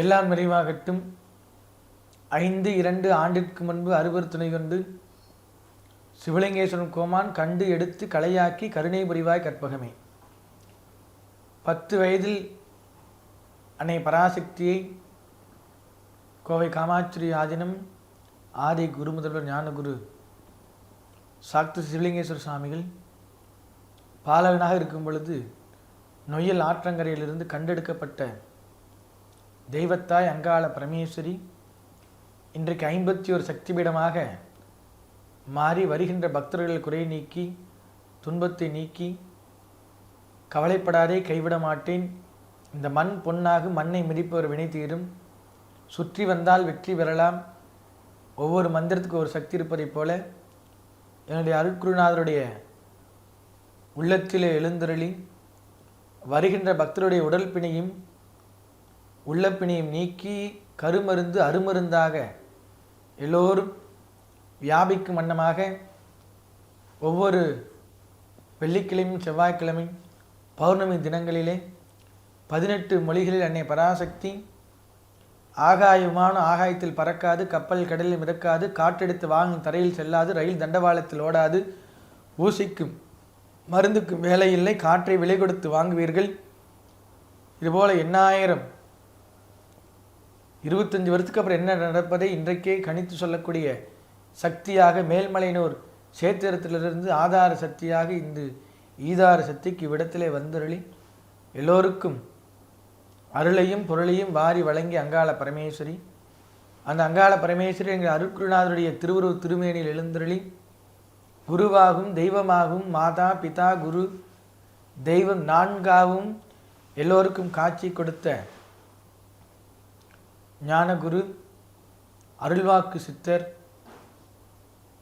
எல்லாம் நிறைவாகட்டும். 5-2 ஆண்டிற்கு முன்பு அறுவர் துணை கொண்டு சிவலிங்கேஸ்வரன் கோமான் கண்டு எடுத்து களையாக்கி கருணை புரிவாய் கற்பகமே. 10 வயதில் அன்னை பராசக்தியை கோவை காமாட்சி ஆதீனம் ஆதி குரு முதல்வர் ஞானகுரு சாக்த சிவலிங்கேஸ்வர சுவாமிகள் பாலகனாக இருக்கும் பொழுது நொய்யல் ஆற்றங்கரையிலிருந்து கண்டெடுக்கப்பட்ட தெய்வத்தாய் அங்காள பரமேஸ்வரி இன்றைக்கு 51 சக்தி பீடமாக மாறி வருகின்ற பக்தர்கள் குறை நீக்கி துன்பத்தை நீக்கி கவலைப்படாதே கைவிட மாட்டேன், இந்த மண் பொன்னாகும், மண்ணை மிதிப்பவர் வினை தீரும், சுற்றி வந்தால் வெற்றி பெறலாம், ஒவ்வொரு மந்திரத்துக்கு ஒரு சக்தி இருப்பதைப் போல என்னுடைய அருட்குருநாதருடைய உள்ளத்திலே எழுந்தருளி வருகின்ற பக்தருடைய உடல் பிணையும் உள்ளப்பிணையும் நீக்கி கருமருந்து அருமருந்தாக எல்லோரும் வியாபிக்கும் வண்ணமாக ஒவ்வொரு வெள்ளிக்கிழமையும் செவ்வாய்க்கிழமையும் பௌர்ணமி தினங்களிலே 18 மொழிகளில் அன்னை பராசக்தி ஆகாயமான ஆகாயத்தில் பறக்காது, கப்பல் கடலில் மிதக்காது, காற்றெடுத்து வாங்கும் தரையில் செல்லாது, ரயில் தண்டவாளத்தில் ஓடாது, ஊசிக்கும் மருந்துக்கும் வேலை இல்லை, காற்றை விலை கொடுத்து வாங்குவீர்கள். இதுபோல 25 வருஷத்துக்கு அப்புறம் என்ன நடப்பதை இன்றைக்கே கணித்து சொல்லக்கூடிய சக்தியாக மேல்மலையனூர் சேத்திரத்திலிருந்து ஆதார சக்தியாக இந்த ஈதார சக்திக்கு இவ்விடத்திலே வந்தருளி எல்லோருக்கும் அருளையும் பொருளையும் வாரி வழங்கி அங்காள பரமேஸ்வரி, அந்த அங்காள பரமேஸ்வரி எங்கள் அருட்குருநாதருடைய திருவுருவ திருமேனியில் எழுந்தருளி குருவாகும் தெய்வமாகும் மாதா பிதா குரு தெய்வம் நான்காவும் எல்லோருக்கும் காட்சி கொடுத்த ஞானகுரு அருள்வாக்கு சித்தர்,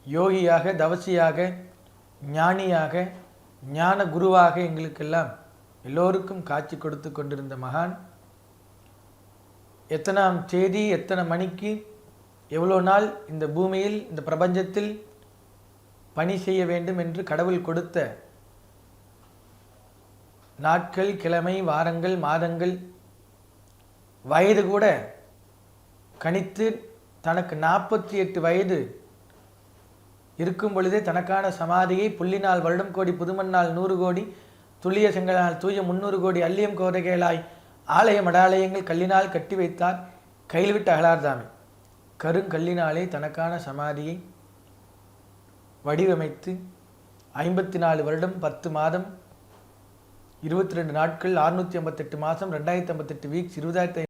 யோகியாக தவசியாக ஞானியாக ஞான குருவாக எங்களுக்கெல்லாம் எல்லோருக்கும் காட்சி கொடுத்து கொண்டிருந்த மகான் எத்தனாம் தேதி எத்தனை மணிக்கு எவ்வளோ நாள் இந்த பூமியில் இந்த பிரபஞ்சத்தில் பணி செய்ய வேண்டும் என்று கடவுள் கொடுத்த நாட்கள், கிழமை, வாரங்கள், மாதங்கள், வயது கூட கணித்து தனக்கு 48 வயது இருக்கும் பொழுதே தனக்கான சமாதியை புள்ளினால் வருடம் கோடி, புதுமண்ணால் 100 கோடி, துல்லிய செங்கலால் தூய 300 கோடி, அல்லியம் கோதைகளாய் ஆலய மடாலயங்கள் கல்லினால் கட்டி வைத்தார், கையில் விட்டு அகலார்தாமே. கருங்கல்லினாலே தனக்கான சமாதியை வடிவமைத்து 54 வருடம் 10 மாதம் 22 நாட்கள் 658 மாதம் 2058 வீக்ஸ் 20,000